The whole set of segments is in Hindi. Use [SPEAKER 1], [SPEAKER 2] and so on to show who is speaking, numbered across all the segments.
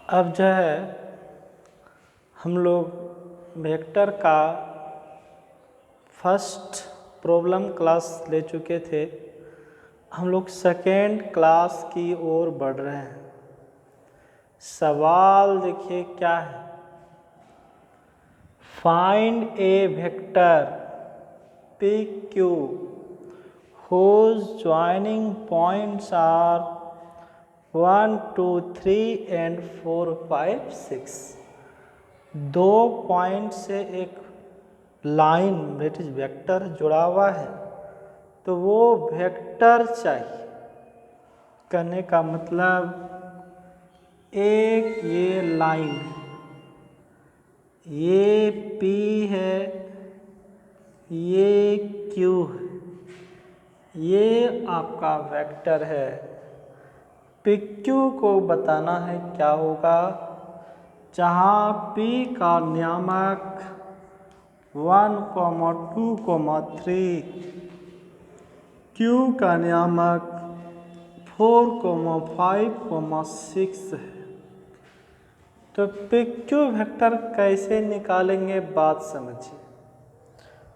[SPEAKER 1] अब जो है हम लोग वेक्टर का फर्स्ट प्रॉब्लम क्लास ले चुके थे। हम लोग सेकेंड क्लास की ओर बढ़ रहे हैं। सवाल देखिए क्या है। Find a vector P Q whose joining points are 1, 2, 3 and 4, 5, 6। दो पॉइंट से एक लाइन दैट इज वेक्टर जुड़ा हुआ है, तो वो वेक्टर चाहिए। कहने का मतलब एक ये लाइन है, ये P है, ये Q है, ये आपका वेक्टर है। PQ को बताना है क्या होगा। जहाँ P का नियामक 1, 2, 3, Q का नियामक 4, 5, 6 है। तो PQ वेक्टर कैसे निकालेंगे, बात समझिए।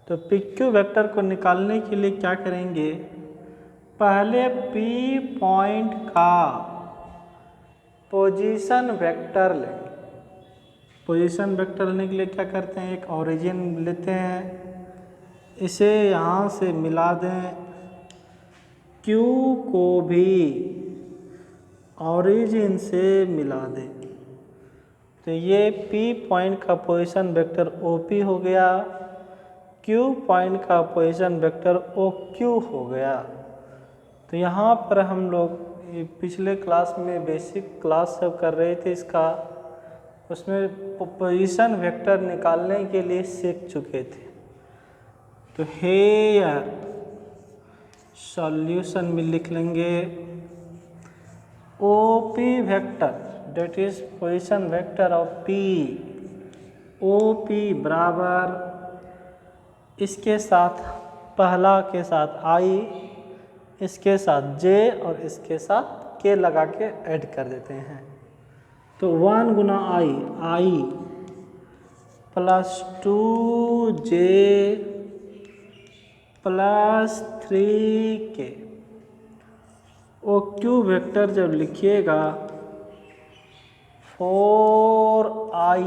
[SPEAKER 1] तो PQ वेक्टर को निकालने के लिए क्या करेंगे, पहले P पॉइंट का पोजीशन वेक्टर लेंगे। पोजीशन वेक्टर लेने के लिए क्या करते हैं, एक ओरिजिन लेते हैं, इसे यहाँ से मिला दें, Q को भी ओरिजिन से मिला दें। तो ये P पॉइंट का पोजीशन वेक्टर OP हो गया, Q पॉइंट का पोजीशन वेक्टर OQ हो गया। तो यहाँ पर हम लोग पिछले क्लास में बेसिक क्लास सब कर रहे थे इसका, उसमें पोजीशन वेक्टर निकालने के लिए सीख चुके थे। तो हेयर सॉल्यूशन में लिख लेंगे OP vector that is position vector of P, OP बराबर इसके साथ पहला के साथ I, इसके साथ J और इसके साथ K लगा के ऐड कर देते हैं। तो 1 गुना I plus 2J plus 3K। OQ vector जब लिखिएगा 4I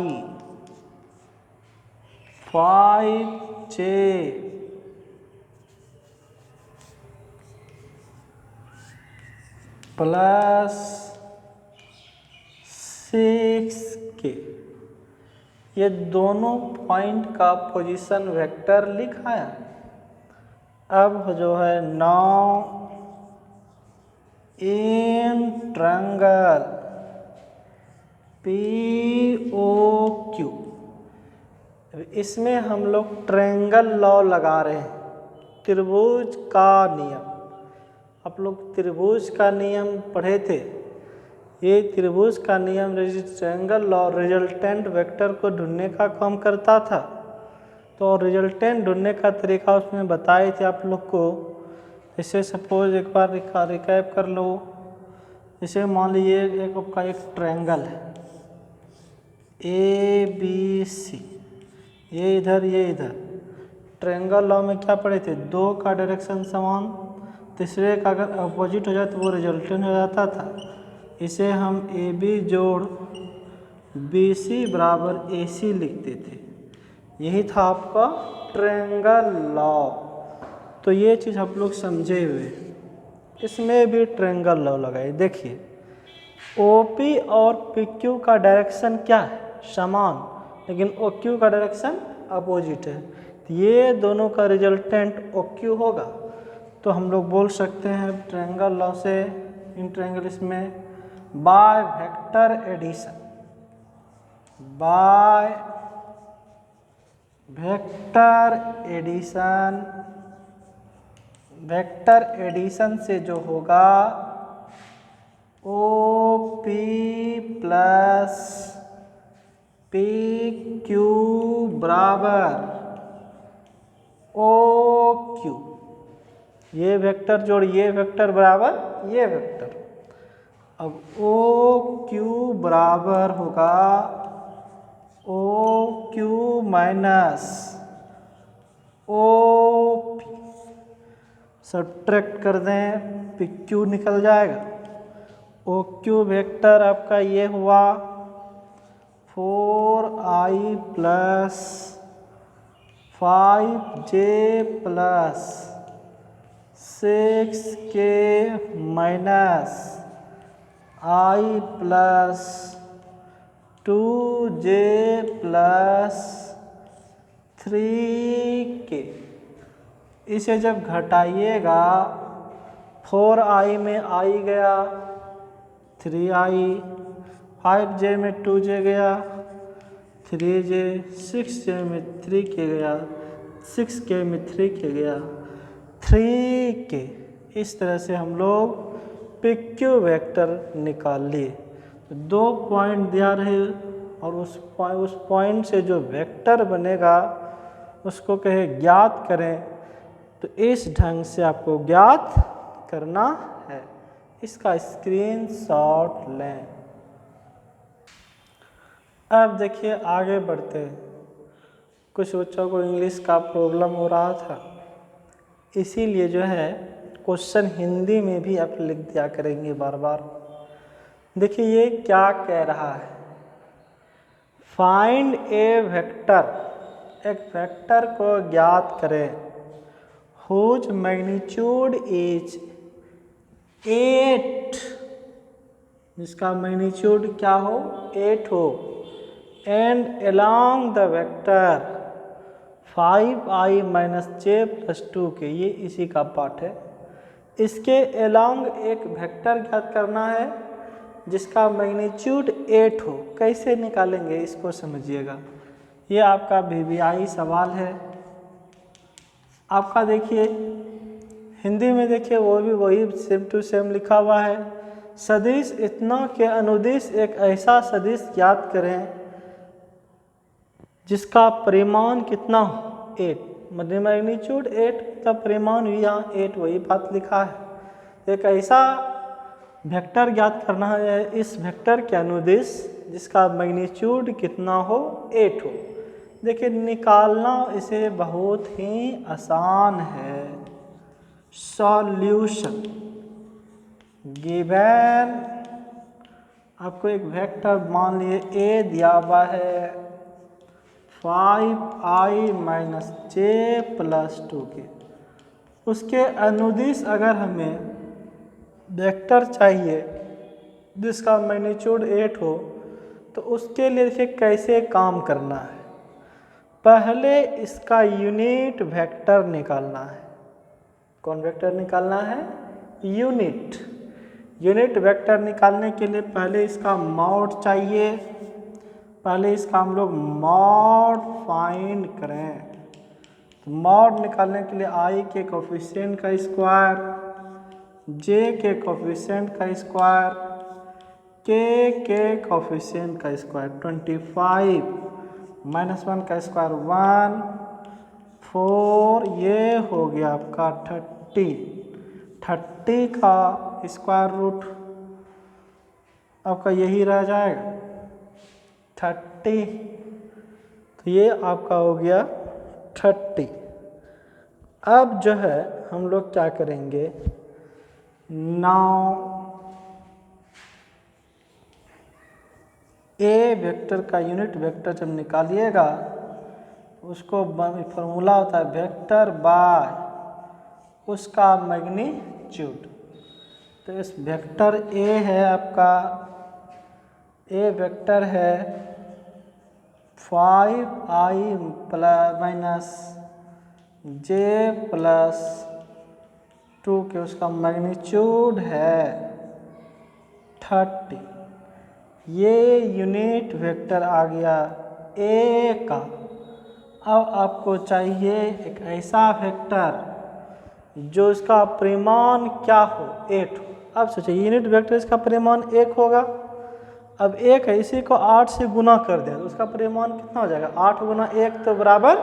[SPEAKER 1] 5J प्लस 6K, ये दोनों पॉइंट का पोजीशन वेक्टर लिखा है। अब जो है नाउ इन ट्रायंगल POQ, इसमें हम लोग ट्रायंगल लॉ लगा रहे हैं, त्रिभुज का नियम। आप लोग त्रिभुज का नियम पढ़े थे। ये त्रिभुज का नियम ट्रायंगल लॉ रिजल्टेंट वेक्टर को ढूंढने का काम करता था। तो रिजल्टेंट ढूंढने का तरीका उसमें बताए थे आप लोग को। इसे सपोज एक बार रिकैप कर लो। इसे मान लीजिए एक आपका एक ट्रायंगल है ABC, ये इधर ये इधर। ट्रायंगल लॉ में क्या पढ़े थे, दो का डायरेक्शन समान, तीसरे का अगर अपोजिट हो जाए तो वो रिजल्टेंट हो जाता था। इसे हम AB जोड़ BC बराबर AC लिखते थे। यही था आपका ट्रायंगल लॉ। तो ये चीज़ आप लोग समझे हुए। इसमें भी ट्रायंगल लॉ लगाए। देखिए OP और PQ का डायरेक्शन क्या है, समान, लेकिन OQ का डायरेक्शन अपोजिट है। तो ये दोनों का रिजल्टेंट OQ होगा। तो हम लोग बोल सकते हैं ट्रायंगल लॉ से इन ट्रायंगल इसमें by vector addition, by vector addition से जो होगा OP प्लस PQ बराबर OQ। ये वेक्टर जोड़ ये वेक्टर बराबर ये वेक्टर। अब ओ क्यू बराबर होगा O Q minus O P, subtract कर दें पी क्यू निकल जाएगा। ओ क्यू वेक्टर आपका ये हुआ 4i plus 5j plus 6k minus i plus 2j plus 3k। इसे जब घटाइएगा 4i में i गया 3i, 5j में 2j गया 3j, 6j में 3k गया 6k में 3k गया 3k। इस तरह से हम लोग PQ वेक्टर निकाल लिए। 2 पॉइंट दिया रहे और उस पॉइंट से जो वेक्टर बनेगा उसको कहे ज्ञात करें, तो इस ढंग से आपको ज्ञात करना है। इसका स्क्रीनशॉट लें। अब देखिए आगे बढ़ते हैं। कुछ बच्चों को इंग्लिश का प्रॉब्लम हो रहा था, इसीलिए जो है क्वेश्चन हिंदी में भी आप लिख दिया करेंगे बार बार। देखिए ये क्या कह रहा है, फाइंड ए वेक्टर, एक वेक्टर को ज्ञात करें हुज मैग्नीट्यूड इज 8, जिसका मैग्नीट्यूड क्या हो 8 हो, and along the vector 5i minus j plus 2k। ये इसी का पार्ट है। इसके अलोंग एक वेक्टर ज्ञात करना है जिसका मैग्नीट्यूड 8 हो। कैसे निकालेंगे इसको समझिएगा। ये आपका VBI सवाल है। आपका देखिए हिंदी में देखिए वो भी वही सेम टू सेम लिखा हुआ है। सदिश इतना के अनुदिश एक ऐसा सदिश ज्ञात करें जिसका परिमाण कितना हो 8, मतलब मैग्नीट्यूड 8 मतलब परिमाण भी यहाँ 8 वही बात लिखा है। एक ऐसा वेक्टर ज्ञात करना है इस वेक्टर के अनुदिश जिसका मैग्नीट्यूड कितना हो 8 हो। देखिए निकालना इसे बहुत ही आसान है। सॉल्यूशन गिवन, आपको एक वेक्टर मान लिए A दिया हुआ है 5i minus j plus 2k। उसके अनुदिश अगर हमें वेक्टर चाहिए जिसका मैग्नीट्यूड 8 हो, तो उसके लिए देखिए कैसे काम करना है। पहले इसका यूनिट वेक्टर निकालना है। कौन वेक्टर निकालना है? यूनिट वेक्टर निकालने के लिए पहले इसका मॉड चाहिए। पहले इसका हम लोग मॉड फाइंड करें। तो मॉड निकालने के लिए i के कोफिशिएंट का स्क्वायर, j के कोफिशिएंट का स्क्वायर, k के कोफिशिएंट का स्क्वायर 25 माइनस 1 का स्क्वायर 1 4, ये हो गया आपका 30 का स्क्वायर रूट आपका यही रह जाएगा 30। तो ये आपका हो गया 30। अब जो है हम लोग क्या करेंगे, नाउ ए वेक्टर का यूनिट वेक्टर जब निकालिएगा उसको फॉर्मूला होता है वेक्टर बाय उसका मैग्नीट्यूड। तो इस वेक्टर ए है आपका, ए वेक्टर है 5i माइनस j प्लस 2 के, उसका मैग्नीट्यूड है 30। ये यूनिट वेक्टर आ गया ए का। अब आपको चाहिए एक ऐसा वेक्टर जो इसका परिमाण क्या हो 8 हो। अब सोचिए यूनिट वेक्टर इसका परिमाण 1 होगा। अब 1 है, इसी को 8 से गुना कर दें तो उसका परिमाण कितना हो जाएगा 8 गुना 1 तो बराबर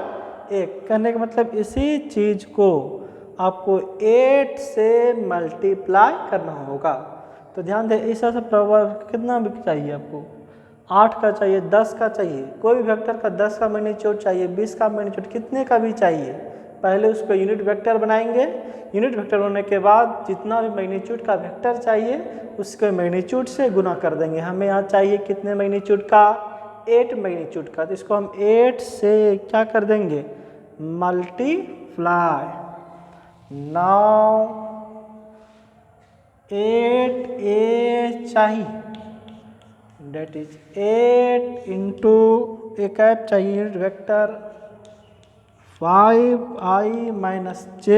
[SPEAKER 1] 1। कहने का मतलब इसी चीज़ को आपको 8 से मल्टीप्लाई करना होगा। तो ध्यान दें इस तरह से प्रभाव कितना भी चाहिए आपको, 8 का चाहिए, 10 का चाहिए, कोई भी वेक्टर का 10 का मैग्नीट्यूड चाहिए, 20 का मैग्नीट्यूड, कितने का भी चाहिए, पहले उसको यूनिट वेक्टर बनाएंगे। यूनिट वेक्टर होने के बाद जितना भी मैग्नीट्यूड का वेक्टर चाहिए उसके मैग्नीट्यूड से गुना कर देंगे। हमें यहाँ चाहिए कितने मैग्नीट्यूड का, 8 मैग्नीट्यूड का, तो इसको हम 8 से क्या कर देंगे, मल्टीप्लाई। नाउ 8a चाहिए, डेट इज 8 इंटू एक ऐप चाहिए unit vector 5i minus j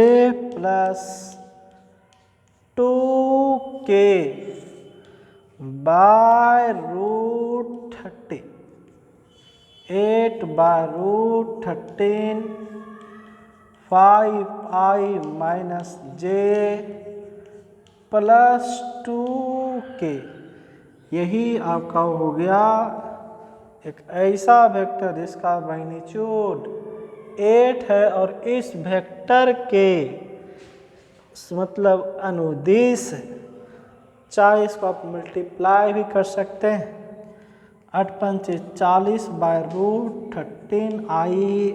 [SPEAKER 1] plus 2k by root 30, 8 by root 13 5i minus j plus 2k। यही आपका हो गया एक ऐसा वेक्टर जिसका मैग्नीट्यूड 8 है और इस वेक्टर के मतलब अनुदिश है। चाहे इसको आप मल्टीप्लाई भी कर सकते हैं, 8 पंचे 40 by root 13i,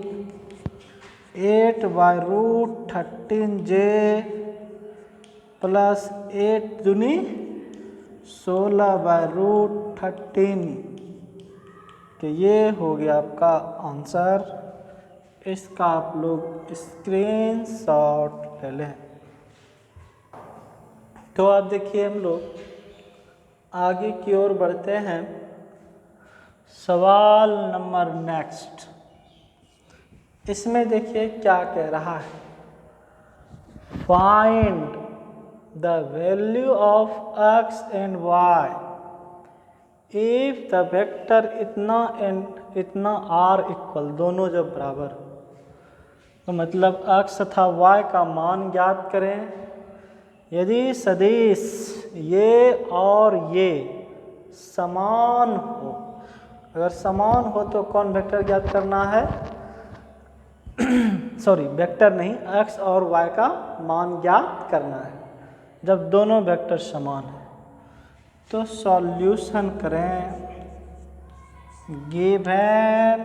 [SPEAKER 1] 8 by root 13j plus 8 दूनी 16 बाय रूट 13, कि ये हो गया आपका आंसर। इसका आप लोग स्क्रीनशॉट ले लें। तो आप देखिए हम लोग आगे की ओर बढ़ते हैं। सवाल नंबर नेक्स्ट, इसमें देखिए क्या कह रहा है, find the value of x and y if the vector इतना and इतना r इक्वल, दोनों जब बराबर हो, तो मतलब x तथा y का मान ज्ञात करें। यदि सदिश ये और ये समान हो, अगर समान हो तो कौन वेक्टर ज्ञात करना है, सॉरी वेक्टर नहीं, x और y का मान ज्ञात करना है। जब दोनों वेक्टर समान हैं तो सॉल्यूशन करें। गिवन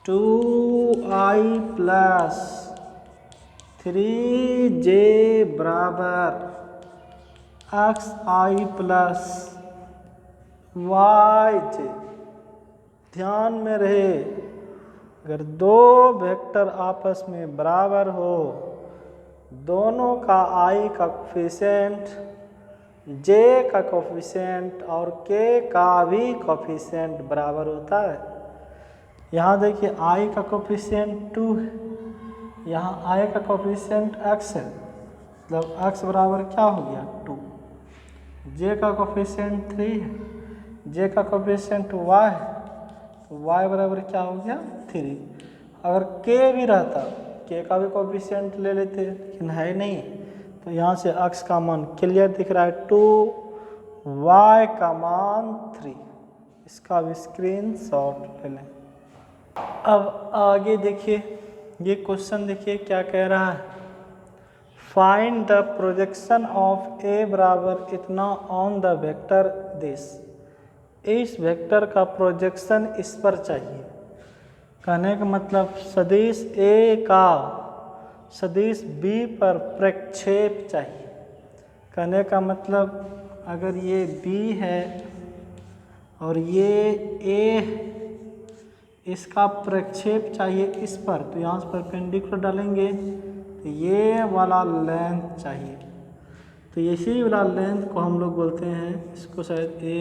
[SPEAKER 1] 2i प्लस 3j बराबर xi प्लस yj। ध्यान में रहे, अगर दो वेक्टर आपस में बराबर हो, दोनों का i का कोफिशिएंट, j का कोफिशिएंट और k का भी कोफिशिएंट बराबर होता है। यहाँ देखिए i का कोफिशिएंट 2 है, यहाँ i का कोफिशिएंट x है, मतलब x बराबर क्या हो गया 2, j का कोफिशिएंट 3 है, j का कोफिशिएंट y है, तो y बराबर क्या हो गया 3। अगर k भी रहता, k का भी कोफिशिएंट ले लेते, लेकिन है नहीं, तो यहाँ से x का मान क्लियर दिख रहा है 2, y का मान 3। इसका भी स्क्रीनशॉट ले लें। अब आगे देखिए, ये क्वेश्चन देखिए क्या कह रहा है, find the projection of a बराबर इतना ऑन द वेक्टर दिस। इस वेक्टर का प्रोजेक्शन इस पर चाहिए। कहने का मतलब सदिश A का सदिश B पर प्रक्षेप चाहिए। कहने का मतलब अगर ये B है और ये A है, इसका प्रक्षेप चाहिए इस पर, तो यहाँ से परपेंडिकुलर डालेंगे तो ये वाला लेंथ चाहिए। तो इसी वाला लेंथ को हम लोग बोलते हैं, इसको शायद A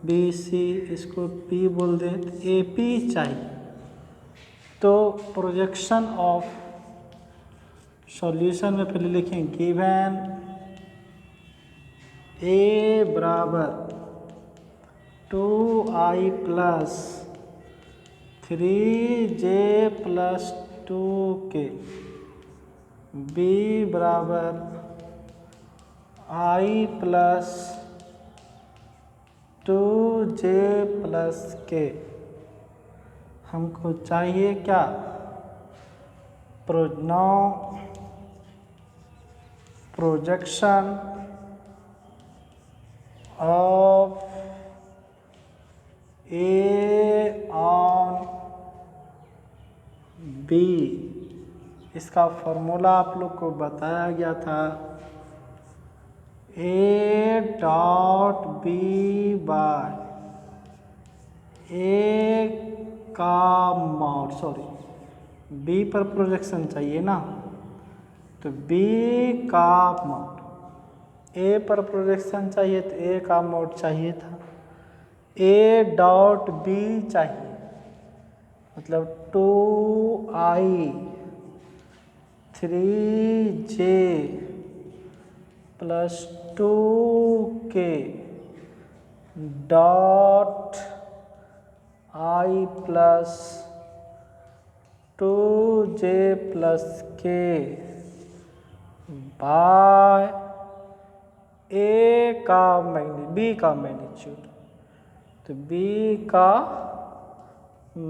[SPEAKER 1] B C, इसको P बोल दें, तो AP चाहिए। तो प्रोजेक्शन ऑफ, सॉल्यूशन में पहले लिखें गिवन A बराबर 2i plus 3j plus 2k, B बराबर i plus 2j plus k। हमको चाहिए क्या, projection of A on B, इसका फॉर्मूला आप लोग को बताया गया था, A dot B by A का मॉड, सॉरी बी पर प्रोजेक्शन चाहिए ना, तो बी का मॉड, ए पर प्रोजेक्शन चाहिए तो ए का मॉड चाहिए था, ए डॉट बी चाहिए, मतलब 2i 3j plus 2k dot i plus 2j plus k by A का बी का मैग्नीट्यूड, तो बी का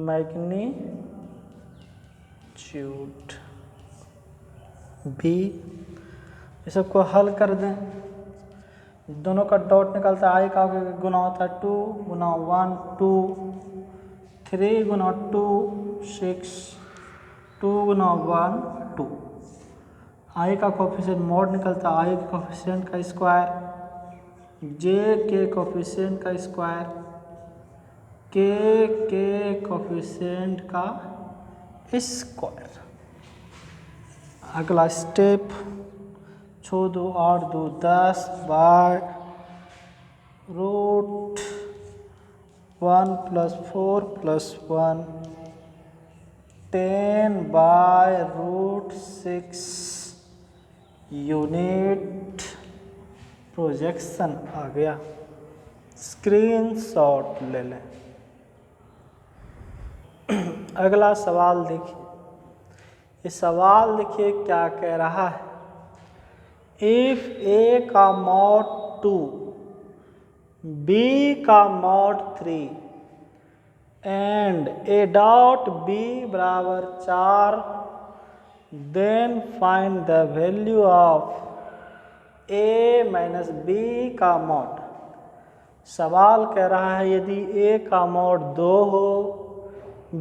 [SPEAKER 1] मैग्नीट्यूड बी, ये सबको हल कर दें, दोनों का डॉट निकलता है, आई का गुना होता है 2 गुना 1 2, 3 गुना 2 6, 2 गुना 1 2, आई का कोफिशिएंट मॉड निकलता है आई के कोफिशिएंट का स्क्वायर, जे के कोफिशिएंट का स्क्वायर, के कोफिशिएंट का स्क्वायर। अगला step, 6 2 8 2 10 by root 1 plus 4 plus 1 10 by root 6 unit projection आ गया। स्क्रीनशॉट ले लें। अगला सवाल देखिए, ये सवाल देखिए क्या कह रहा है, इफ ए का मॉड 2 बी का mod 3 and A dot B बराबर 4, then find the value of A minus B का मॉड। सवाल कह रहा है यदि ए का मॉड 2 हो,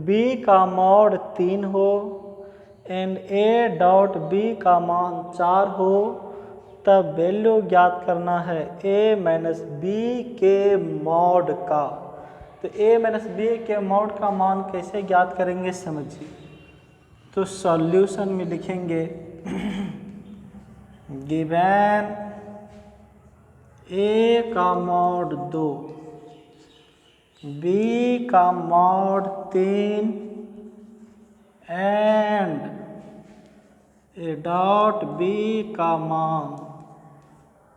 [SPEAKER 1] बी का मॉड 3 हो एंड ए डॉट बी का मान 4 हो, तब वैल्यू ज्ञात करना है ए माइनस बी के मॉड का। तो ए माइनस बी के मॉड का मान कैसे ज्ञात करेंगे समझिए। तो सॉल्यूशन में लिखेंगे गिवन ए का मॉड 2, बी का mod 3 and A dot B का मान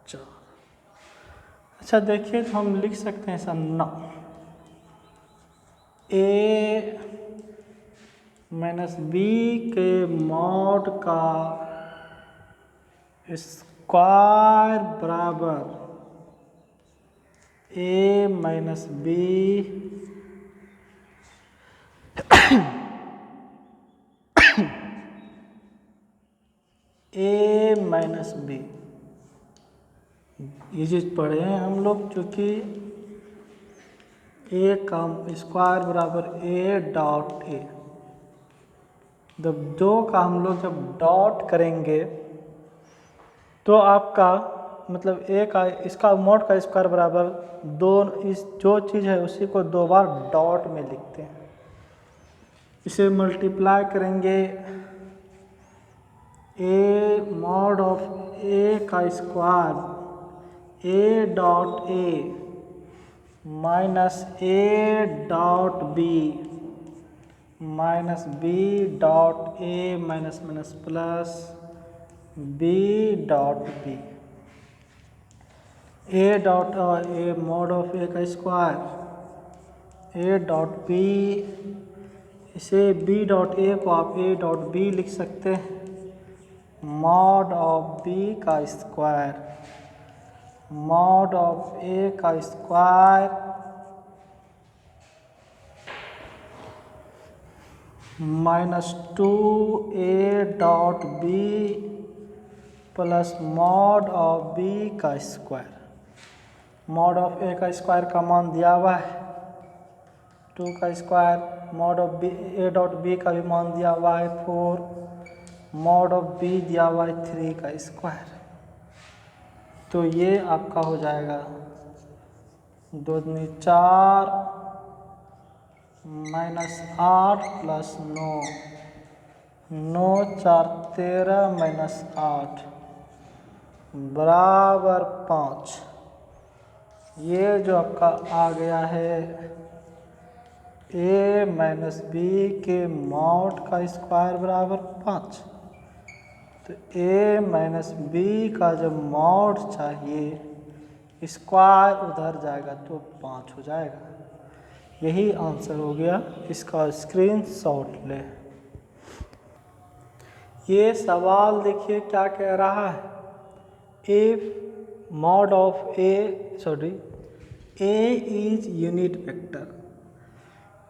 [SPEAKER 1] 4। अच्छा देखिए, तो हम लिख सकते हैं ऐसा ना, ए माइनस बी के मॉड का स्क्वायर बराबर ए माइनस बी ए माइनस बी, ये चीज़ पढ़े हैं हम लोग, क्योंकि ए का स्क्वायर बराबर ए डॉट ए, जब 2 का हम लोग जब डॉट करेंगे तो आपका मतलब ए का इसका मॉड का स्क्वायर बराबर 2, इस जो चीज़ है उसी को 2 बार डॉट में लिखते हैं। इसे मल्टीप्लाई करेंगे, ए मॉड ऑफ ए का square A dot A minus A dot B minus B dot A minus minus plus B dot B, A dot A mod of A का स्क्वायर ए डॉट बी, इसे बी डॉट ए को आप ए डॉट बी लिख सकते हैं, मॉड ऑफ बी का स्क्वायर मॉड ऑफ ए का square minus 2 A dot B plus mod of B का स्क्वायर। मॉड ऑफ ए का स्क्वायर का मान दिया हुआ है 2 का square, mod of B A dot B का भी मान दिया हुआ है 4, मॉड ऑफ बी दिया हुआ है 3 का स्क्वायर। तो ये आपका हो जाएगा 2 दूनी 4 माइनस 8 प्लस 9, 9 4 13 माइनस 8 बराबर 5। ये जो आपका आ गया है a माइनस बी के मॉड का स्क्वायर बराबर 5। तो a माइनस बी का जब मॉड चाहिए स्क्वायर उधर जाएगा तो 5 हो जाएगा। यही आंसर हो गया, इसका स्क्रीनशॉट ले। ये सवाल देखिए क्या कह रहा है, if mod of A is unit vector.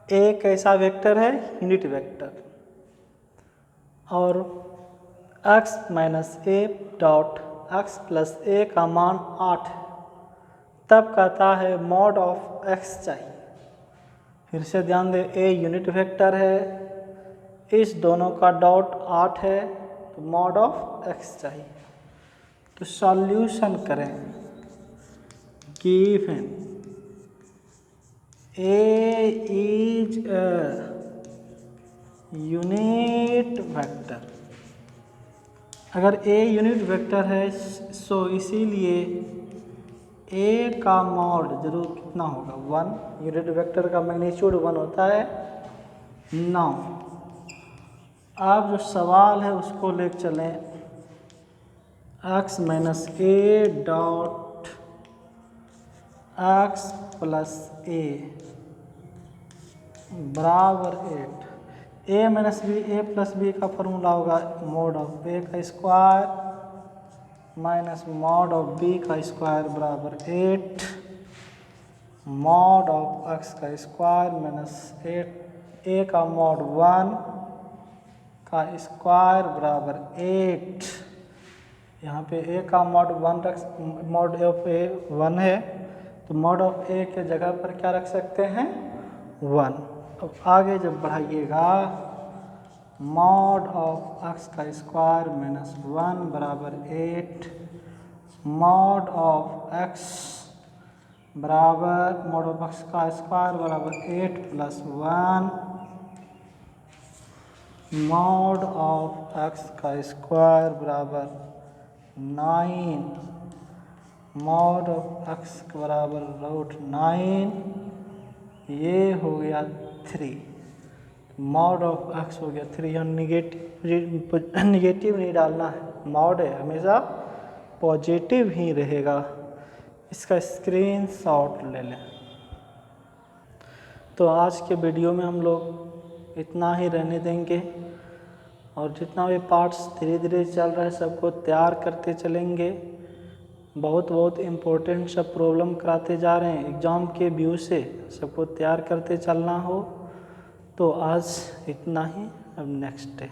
[SPEAKER 1] A कैसा वेक्टर है? Unit vector. और x minus A dot x plus A का मान 8 है, तब कहता है मॉड ऑफ x चाहिए। फिर से ध्यान दें, ए यूनिट वेक्टर है, इस दोनों का डॉट 8 है, तो मॉड ऑफ x चाहिए। तो सॉल्यूशन करें, given A is a unit vector. अगर ए यूनिट वेक्टर है सो इसीलिए ए का मॉड जरूर कितना होगा 1। यूनिट वेक्टर का मैग्नीट्यूड 1 होता है। 9 अब जो सवाल है उसको ले चलें, x minus A dot x plus A बराबर 8। A minus B, A plus B का फॉर्मूला होगा मॉड ऑफ ए का square minus mod of B का स्क्वायर बराबर 8, मॉड ऑफ एक्स का स्क्वायर माइनस 8 ए का मॉड 1 का स्क्वायर बराबर 8। यहाँ पे ए का मॉड 1 रख, मॉड ऑफ ए 1 है, तो मॉड ऑफ ए के जगह पर क्या रख सकते हैं 1। अब आगे जब बढ़ाइएगा मॉड ऑफ एक्स का स्क्वायर माइनस 1 बराबर 8, मॉड ऑफ एक्स बराबर मॉड ऑफ एक्स का स्क्वायर बराबर 8 प्लस 1, मॉड ऑफ एक्स का स्क्वायर बराबर 9, मॉड ऑफ एक्स बराबर √9, ये हो गया 3। मॉड ऑफ एक्स हो गया 3। यहाँ निगेटिव नहीं डालना है, मॉड है हमेशा पॉजिटिव ही रहेगा। इसका स्क्रीनशॉट ले लें। तो आज के वीडियो में हम लोग इतना ही रहने देंगे, और जितना भी पार्ट्स धीरे धीरे चल रहा है सबको तैयार करते चलेंगे। बहुत इम्पोर्टेंट सब प्रॉब्लम कराते जा रहे हैं, एग्ज़ाम के व्यू से सबको तैयार करते चलना हो। तो आज इतना ही, अब नेक्स्ट डे।